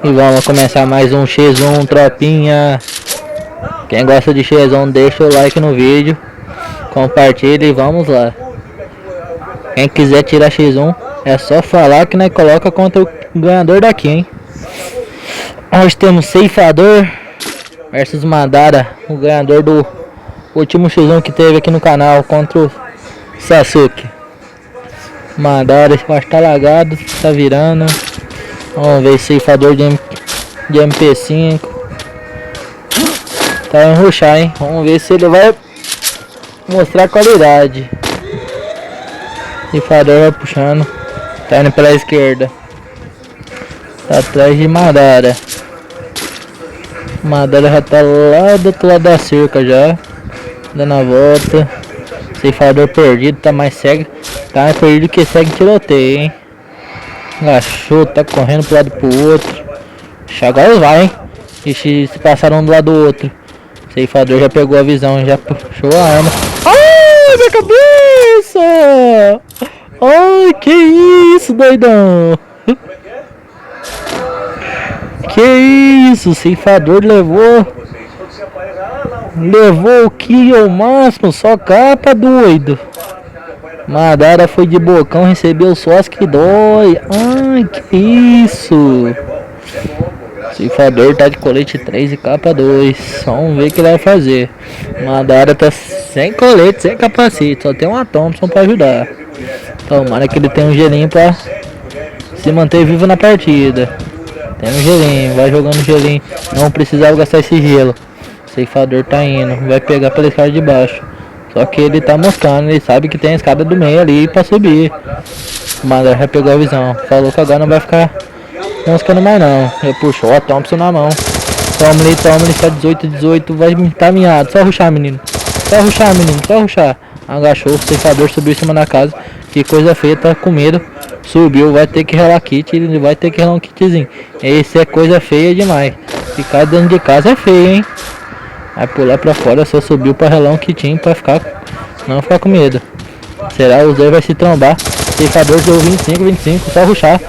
E vamos começar mais um X1, tropinha. Quem gosta de X1 deixa o like no vídeo, compartilha e vamos lá. Quem quiser tirar X1 é só falar que nós coloca contra o ganhador daqui, hein. Hoje temos Ceifador versus Madara, o ganhador do último X1 que teve aqui no canal contra o Sasuke. Madara, esse baixo tá lagado, tá virando. Vamos ver, Ceifador de MP5. Tá em rushar, hein. Vamos ver se ele vai mostrar qualidade. Ceifador vai puxando. Tá indo pela esquerda. Tá atrás de Madara. Madara já tá lá do outro lado da cerca já. Dando a volta. Ceifador perdido, tá mais cego. Tá mais perdido que segue tiroteio, hein. Agachou, tá correndo pro lado pro outro. Agora vai, hein. Ixi, se passaram um do lado do outro. Ceifador já pegou a visão, já puxou a arma. Ai, minha cabeça! Ai, que isso, doidão! Que isso, Ceifador levou o kill ao máximo, só capa, doido. Madara foi de bocão, recebeu só as que dói. Ai, que isso. Ceifador tá de colete 3 e capa 2. Vamos ver o que ele vai fazer. Madara tá sem colete, sem capacete. Só tem uma Thompson pra ajudar. Tomara que ele tenha um gelinho pra se manter vivo na partida. Tem um gelinho, vai jogando gelinho. Não precisava gastar esse gelo. Ceifador tá indo, vai pegar pela escada de baixo. Só que ele tá moscando, ele sabe que tem a escada do meio ali pra subir. O Madara já pegou a visão. Falou que agora não vai ficar moscando mais não. Ele puxou a Thompson na mão. Toma-lhe, tá 18, vai tá miado. Só rushar, menino. Só rushar, menino, só rushar. Agachou, o Ceifador subiu em cima da casa. Que coisa feia, tá com medo. Subiu, vai ter que relar kit, ele vai ter que relar um kitzinho. Esse é coisa feia demais. Ficar dentro de casa é feio, hein. Vai pular pra fora, só subiu pra relar um kitinho pra não ficar com medo. Será os dois vai se trombar. Ceifador deu 25, só rushar.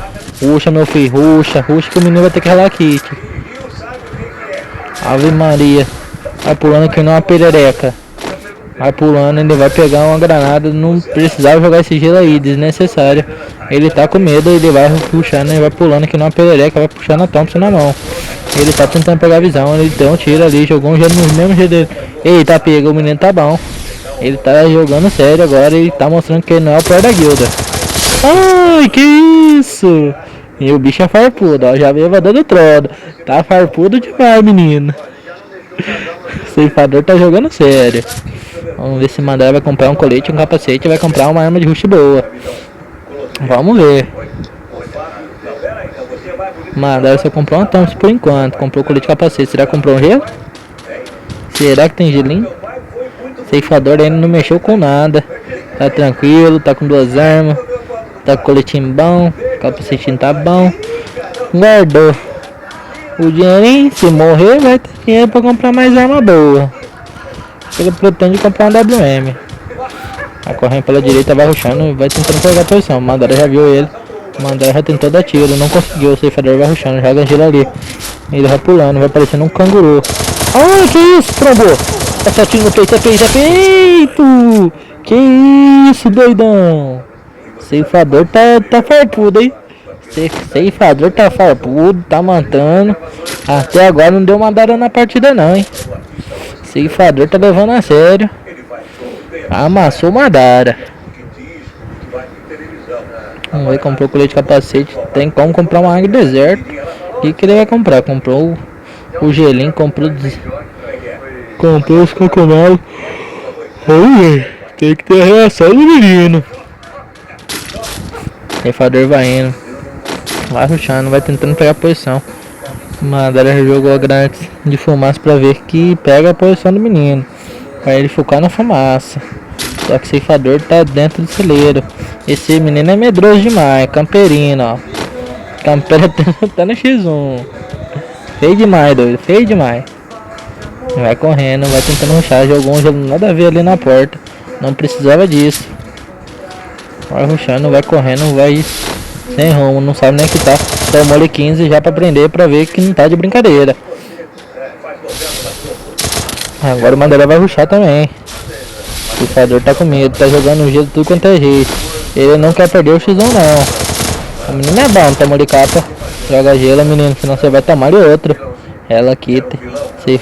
Ruxa, meu filho, ruxa que o menino vai ter que relar kit. Ave Maria. Vai pulando que não é uma perereca. Vai pulando, ele vai pegar uma granada. Não precisava jogar esse gelo aí, desnecessário. Ele tá com medo, ele vai puxando, ele vai pulando que não é uma perereca. Vai puxando a Thompson na mão. Ele tá tentando pegar a visão, ele deu um tiro ali, jogou um gelo no mesmo jeito dele. Eita, pega, o menino tá bom. Ele tá jogando sério agora, ele tá mostrando que ele não é o pior da guilda. Ai, que isso! E o bicho é farpudo, ó, já veio dando troda. Tá farpudo demais, menino. O Ceifador tá jogando sério. Vamos ver se Madara vai comprar um colete, um capacete e vai comprar uma arma de rush boa. Vamos ver. Madara só comprou uma Thompson por enquanto. Comprou colete e capacete. Será que comprou um gelo? Será que tem gelinho? Ceifador ainda não mexeu com nada. Tá tranquilo, tá com 2 armas. Tá com coletinho bom. Capacetinho tá bom. Guardou o dinheirinho. Se morrer vai ter dinheiro pra comprar mais arma boa. Ele pretende comprar um WM. Vai correndo pela direita, vai rushando. Vai tentando pegar a posição. O Madara já viu ele. O Madara já tentou dar tiro, não conseguiu. O Ceifador vai rushando, joga gelo ali. Ele vai pulando, vai parecendo um canguru. Ai, que isso, trombou. É certinho no peito, é peito. Que isso, doidão. Ceifador tá farpudo, hein. Ceifador tá farpudo, tá matando. Até agora não deu Madara na partida não, hein. Ceifador tá levando a sério. Amassou Madara. Vamos ver, comprou colete de capacete. Tem como comprar uma águia do deserto. O que ele vai comprar? Comprou o gelinho, comprou os cocomalos. Tem que ter a reação do menino. Ceifador vai indo. Vai rushando, vai tentando pegar a posição. Madara jogou a granada de fumaça pra ver que pega a posição do menino. Pra ele focar na fumaça. Só que o Ceifador tá dentro do celeiro. Esse menino é medroso demais. Camperino, ó. Campera tá no X1. Feio demais, doido. Feio demais. Vai correndo, vai tentando rushar. Jogou um jogo nada a ver ali na porta. Não precisava disso. Vai rushando, vai correndo, vai Sem rumo, não sabe nem que tá. Tomou-lhe 15 já pra prender, pra ver que não tá de brincadeira. Agora o Mandela vai rushar também. O ceifador tá com medo, tá jogando gelo tudo quanto é jeito. Ele não quer perder o X1 não. O menino é bom, tomou-lhe capa. Joga gelo, menino, senão você vai tomar outro. Ela quita.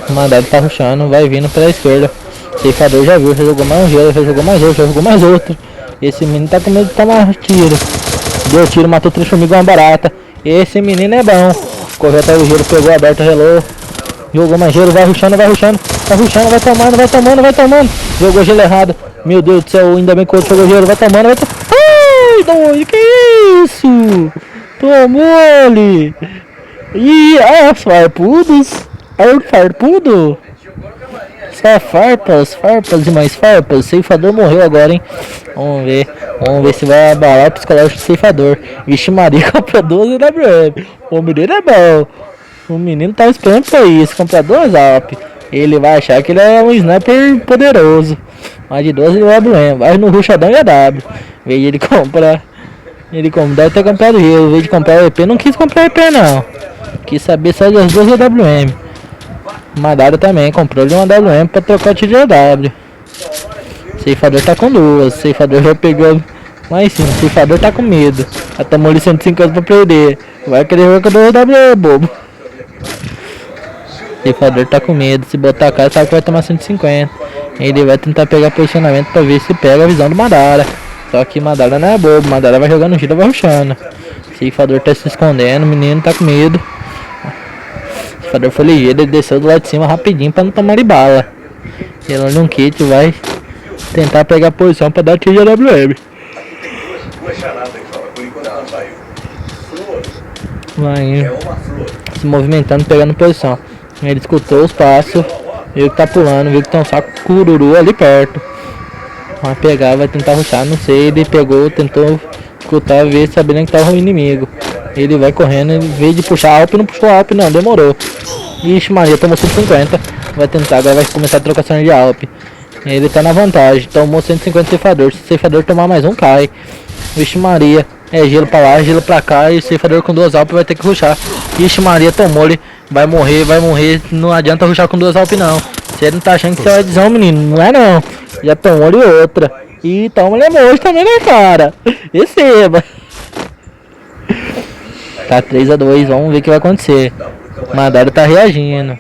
O Mandela tá rushando, vai vindo pela esquerda. O ceifador já viu, já jogou mais um gelo, já jogou mais outro, já jogou mais outro. Esse menino tá com medo de tomar tiro. Deu tiro, matou 3 formigas uma barata. Esse menino é bom. Correu até o gelo, pegou aberto, relou. Jogou mais gelo, vai rushando, vai rushando. Vai rushando, vai tomando, vai tomando, vai tomando. Jogou gelo errado. Meu Deus do céu, ainda bem que o outro jogou gelo. Vai tomando, vai tomando. Ai, doido, que isso? Tomou ele. Ih, farpudos. Farpudo. Só farpas, farpas e mais farpas. O ceifador morreu agora, hein? Vamos ver se vai abalar o psicológico do ceifador. Vixe Maria, compra 12 WM. O menino é bom. O menino tá esperando pra isso, comprar 2 Alp. Ele vai achar que ele é um sniper poderoso. Mais de 12 WM, vai no rushadão e a W. Em vez de ele comprar. Deve ter comprado gelo. Em vez de comprar o EP, não quis comprar o EP não. Quis saber só das 2 WM. Madara também, comprou de uma WM pra trocar o tiro de AW. O ceifador tá com 2, o ceifador já pegou lá em cima, o ceifador tá com medo. Já tomou ali 150 pra perder. Vai querer ver com a WM, bobo. O ceifador tá com medo, se botar a cara sabe que vai tomar 150. Ele vai tentar pegar posicionamento pra ver se pega a visão do Madara. Só que Madara não é bobo, Madara vai jogando giro, vai rushando. O ceifador tá se escondendo, o menino tá com medo. O ceifador foi ligeiro, ele desceu do lado de cima rapidinho pra não tomar de bala. Ele um kit vai tentar pegar a posição pra dar tiro de AWM. Vai se movimentando, pegando posição. Ele escutou os passos, viu que tá pulando, viu que tem um saco cururu ali perto. Vai pegar, vai tentar rushar, não sei, ele pegou, tentou escutar, ver, sabendo que tava o inimigo. Ele vai correndo, em vez de puxar Alp, não puxou Alp não, demorou. Ixi Maria, tomou 150, vai tentar, agora vai começar a trocação de Alp. Ele tá na vantagem, tomou 150 ceifador, se o ceifador tomar mais um cai. Vixe Maria, é gelo pra lá, gelo pra cá, e o ceifador com 2 Alp vai ter que rushar. Vixe Maria, tomou ele, vai morrer, não adianta rushar com 2 Alp não. Você não tá achando que você vai dizer, menino, não é não. Já tomou-lhe outra. E toma-lhe emoji também, né, cara? Receba. Tá 3-2, vamos ver o que vai acontecer. Madara tá reagindo.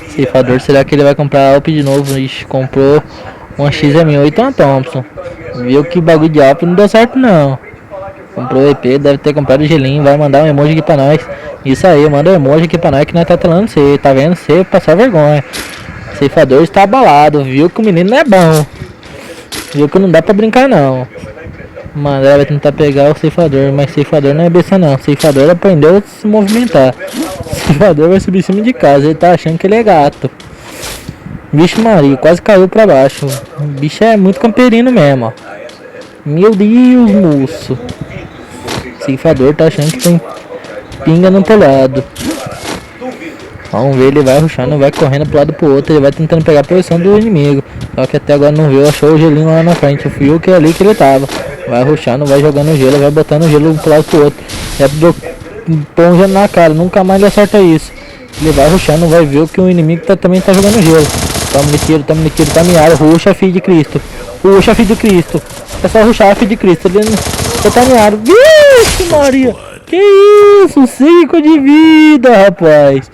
Ceifador, será que ele vai comprar Alp de novo? Ixi, comprou uma XM8 e uma Thompson. Viu que bagulho de Alp não deu certo não. Comprou EP, deve ter comprado o gelinho. Vai mandar um emoji aqui pra nós. Isso aí, manda um emoji aqui pra nós que nós tá telando você. Tá vendo? Você passar vergonha. Ceifador está abalado, viu que o menino não é bom. Viu que não dá pra brincar não. Mano, ela vai tentar pegar o ceifador, mas ceifador não é besta não. Ceifador aprendeu a se movimentar. Ceifador vai subir em cima de casa, ele tá achando que ele é gato. Vixe Maria, quase caiu pra baixo. O bicho é muito camperino mesmo, ó. Meu Deus, moço. Ceifador tá achando que tem pinga no telhado. Vamos ver, ele vai rushando, vai correndo pro lado pro outro, ele vai tentando pegar a posição do inimigo. Só que até agora não viu, achou o gelinho lá na frente, viu que é ali que ele tava. Vai rushando, vai jogando gelo, vai botando gelo pro lado pro outro. É põe um gelo na cara, nunca mais ele acerta isso. Ele vai rushando, vai ver que o inimigo também tá jogando gelo. Tamo no tiro, tá miado, ruxa, filho de Cristo. Ruxa, filho de Cristo. É só ruxar, filho de Cristo, ele não tá miado. Vixe Maria, que isso, 5 de vida, rapaz.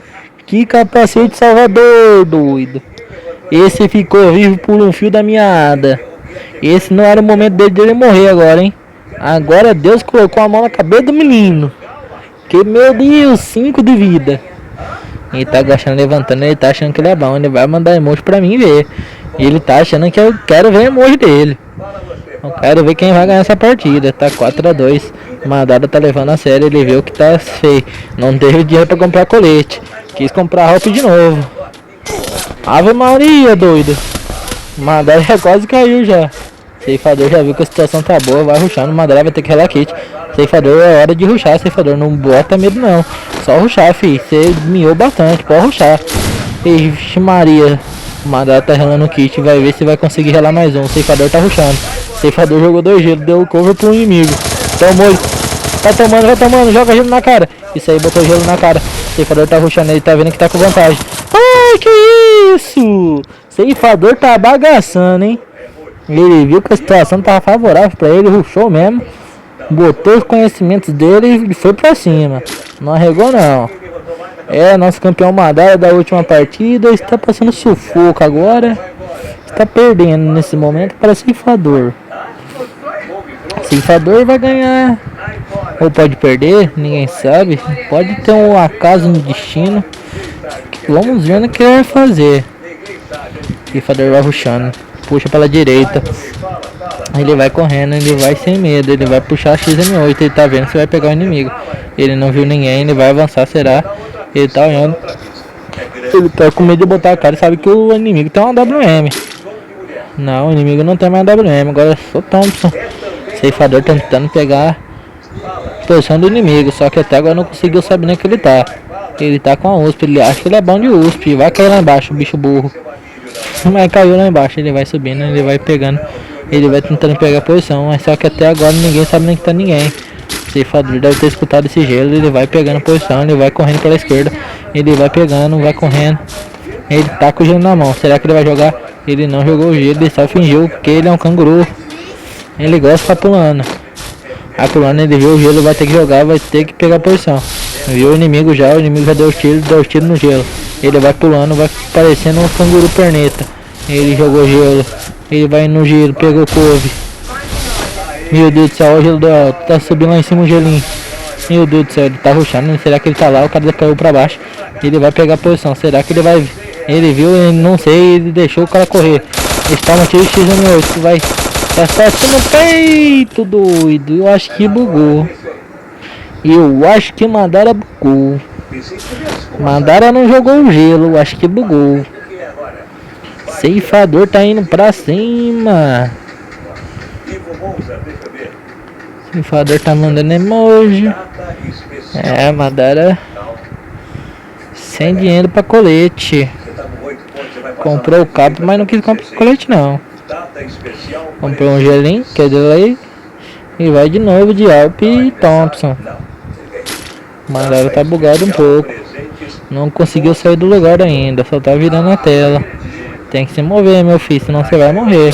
Que capacete salvador, doido. Esse ficou vivo por um fio da meada. Esse não era o momento dele morrer agora, hein. Agora Deus colocou a mão na cabeça do menino. Que, meu Deus, 5 de vida. Ele tá agachando, levantando, ele tá achando que ele é bom. Ele vai mandar emoji pra mim ver. E ele tá achando que eu quero ver emoji dele. Eu quero ver quem vai ganhar essa partida. Tá 4-2. Madara tá levando a sério, ele viu que tá feio. Não teve dinheiro pra comprar colete. Quis comprar roupa de novo. Ave Maria, doido. Madara já quase caiu já. Ceifador já viu que a situação tá boa. Vai rushar no Madara, vai ter que relar kit. Ceifador, é hora de rushar, ceifador. Não bota medo não. Só rushar, fi. Você miou bastante, pode rushar. Ixi Maria. O Madara tá relando o kit. Vai ver se vai conseguir relar mais um. O ceifador tá rushando. O ceifador jogou 2 gelos, deu cover pro inimigo. Tomou ele. vai tomando, joga gelo na cara. Isso aí, botou gelo na cara. O ceifador tá rushando, ele tá vendo que tá com vantagem. Ai, que isso? Ceifador tá bagaçando, hein? Ele viu que a situação tava favorável pra ele, rushou mesmo. Botou os conhecimentos dele e foi pra cima. Não arregou não. É, nosso campeão Madara da última partida está passando sufoco agora. Está perdendo nesse momento para Ceifador. Ceifador vai ganhar. Ou pode perder, ninguém sabe. Pode ter um acaso no destino. Vamos ver o que ele vai fazer. Ceifador vai rushando. Puxa pela direita. Ele vai correndo, ele vai sem medo. Ele vai puxar a XM8. Ele tá vendo se vai pegar o inimigo. Ele não viu ninguém, ele vai avançar, será? Ele tá olhando. Ele tá com medo de botar a cara e sabe que o inimigo tem uma WM. Não, o inimigo não tem mais WM. Agora é só Thompson. Ceifador tentando pegar a posição do inimigo. Só que até agora não conseguiu saber nem que ele tá. Ele tá com a USP. Ele acha que ele é bom de USP. Vai cair lá embaixo, bicho burro. Mas caiu lá embaixo. Ele vai subindo, ele vai pegando. Ele vai tentando pegar a posição. Mas só que até agora ninguém sabe nem que tá ninguém. Ceifador deve ter escutado esse gelo. Ele vai pegando posição. Ele vai correndo pela esquerda. Ele vai pegando, vai correndo. Ele tá com o gelo na mão. Será que ele vai jogar? Ele não jogou o gelo. Ele só fingiu que ele é um canguru. Ele gosta de ficar pulando. Aí pulando, ele viu o gelo. Vai ter que jogar. Vai ter que pegar posição. Viu o inimigo já. O inimigo já deu tiro no gelo. Ele vai pulando. Vai parecendo um canguru perneta. Ele jogou gelo. Ele vai no gelo. Pegou couve. Meu Deus do céu, o gelo do alto, tá subindo lá em cima o gelinho. Meu Deus do céu, ele tá rushando, será que ele tá lá? O cara caiu pra baixo. Ele vai pegar a posição, será que ele vai... Ele viu, ele não sei, ele deixou o cara correr. Ele tá no tiro XM8, vai... Tá certo no peito, doido. Eu acho que bugou. Eu acho que Madara bugou. Madara não jogou o gelo, eu acho que bugou. Ceifador tá indo pra cima. O Ceifador tá mandando emoji. É, Madara sem dinheiro pra colete. Comprou o cabo, mas não quis comprar colete não. Comprou um gelinho, que é delay. E vai de novo de Alp e Thompson. Madara tá bugado um pouco. Não conseguiu sair do lugar ainda, só tá virando a tela. Tem que se mover, meu filho, senão você vai morrer.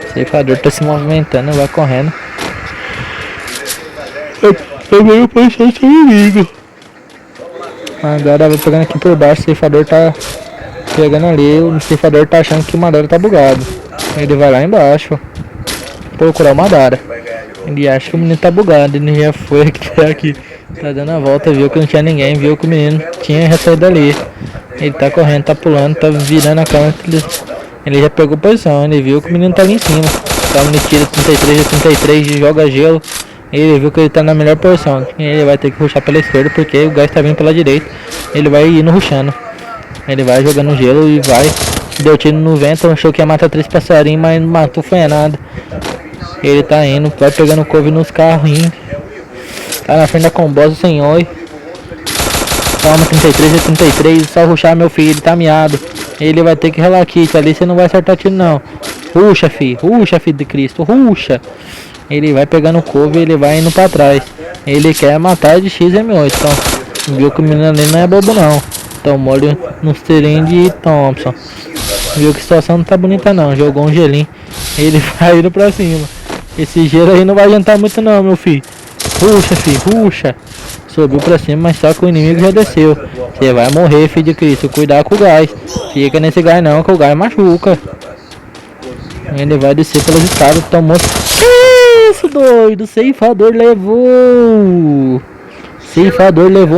O Ceifador tá se movimentando, vai correndo. Eu meio posição do seu inimigo. Agora vai pegando aqui por baixo. O Ceifador tá pegando ali. O Ceifador tá achando que o Madara tá bugado. Ele vai lá embaixo procurar o Madara. Ele acha que o menino tá bugado. Ele já foi aqui. Tá dando a volta. Viu que não tinha ninguém. Viu que o menino tinha saído dali. Ele tá correndo, tá pulando, tá virando a câmera. Ele já pegou posição. Ele viu que o menino tá ali em cima. Tá no tiro 33 de 33. Joga gelo. Ele viu que ele tá na melhor posição. Ele vai ter que rushar pela esquerda porque o gás tá vindo pela direita. Ele vai indo rushando. Ele vai jogando gelo e vai. Deu tiro no vento, achou que ia matar 3 passarinhos, mas não matou, foi nada. Ele tá indo, vai pegando couve nos carrinhos. Tá na frente da combosa sem oi. Toma 33 e 33, só rushar meu filho, ele tá miado. Ele vai ter que relar kit, ali você não vai acertar tiro não. Ruxa filho de Cristo, ruxa. Ele vai pegando couve, ele vai indo pra trás. Ele quer matar de XM8, então viu que o menino ali não é bobo não. Tomou ali no selinho de Thompson. Viu que a situação não tá bonita não, jogou um gelinho. Ele vai indo pra cima. Esse gelo aí não vai adiantar muito não, meu filho. Ruxa filho, ruxa. Subiu pra cima, mas só que o inimigo já desceu. Você vai morrer, filho de Cristo, cuidado com o gás. Fica nesse gás não, que o gás machuca. Ele vai descer pelas escadas, tomou... Que isso, doido? Ceifador levou. Ceifador levou.